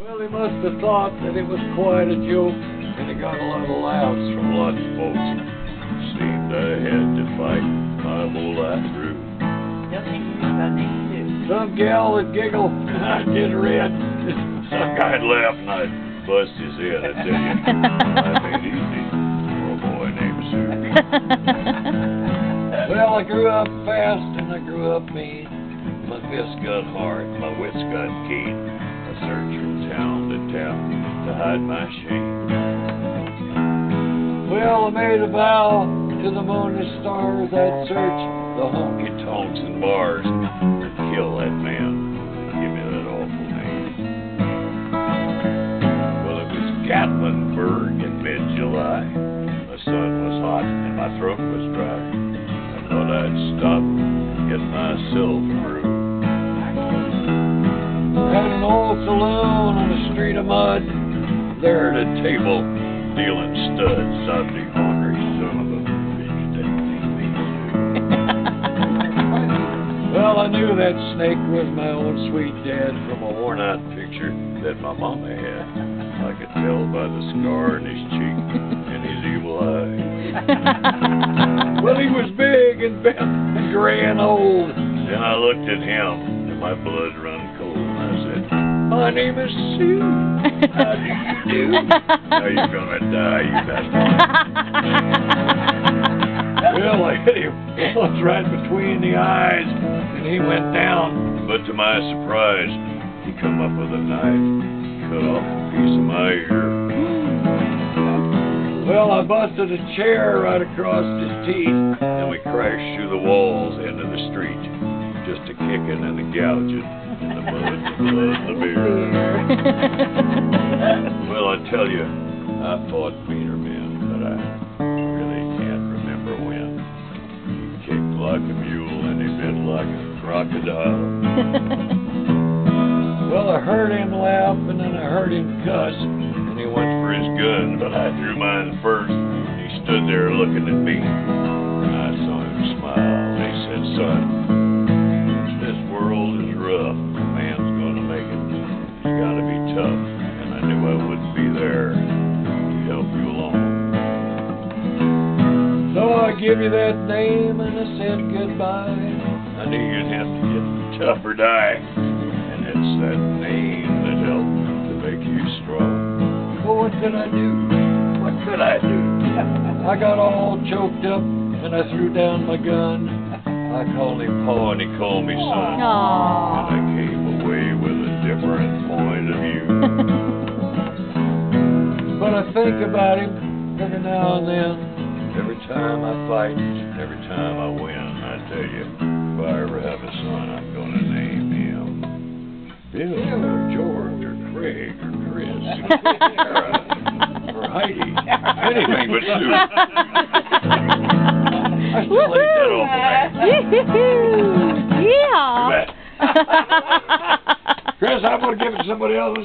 Well, he must have thought that it was quite a joke, and he got a lot of laughs from lots of folks. Seemed I had to fight my whole life through. Some gal would giggle, and I'd get red. Some guy'd laugh, and I'd bust his head. I tell you, life ain't easy for a boy named Sue. Well, I grew up fast, and I grew up mean. My fists got hard, my wits got keen. I searched from town to town to hide my shame. Well, I made a vow to the moon and stars I'd search the honky-tonks and bars and kill that man and give me that awful name. Well, it was Gatlinburg in mid-July. The sun was hot and my throat was dry. I thought I'd stop and get myself a brew. Had an old saloon on a street of mud. There at a table, dealing studs, I'd be hungry, son of a bitch, that made me do. Well, I knew that snake was my own sweet dad from a worn-out picture that my mama had. I could tell by the scar in his cheek and his evil eye. Well, he was big and bent and gray and old, and I looked at him and my blood run cold. I said, "My name is Sue. How do you do?" "Now you're gonna die, you bastard." Well, I hit him once right between the eyes, and he went down. But to my surprise, he come up with a knife, cut off a piece of my ear. Well, I busted a chair right across his teeth, and we crashed through the walls into the street, just a kicking and a gouging. The mud, the blood, the beer. Well, I tell you, I fought meaner men, but I really can't remember when. He kicked like a mule and he bit like a crocodile. Well, I heard him laugh and then I heard him cuss, and he went for his gun, but I drew mine first. He stood there looking at me, and I saw him smile, and he said, "Son, this world is rough. A man's gonna make it. He's gotta be tough." And I knew I wouldn't be there to help you along. So I give you that name and I said goodbye. I knew you'd have to get tough or die. And it's that name that helped to make you strong. Well, what could I do? What could I do? I got all choked up and I threw down my gun. I called him Pa and he called me son. Aww. And I came away with a different point of view. But I think about him every now and then. Every time I fight, every time I win. I tell you, if I ever have a son, I'm gonna name him Bill or George or Craig or Chris or Sarah or Heidi. Anything but Sue. I still hate that awful name. Yeah. Chris, I'm going to give it to somebody else.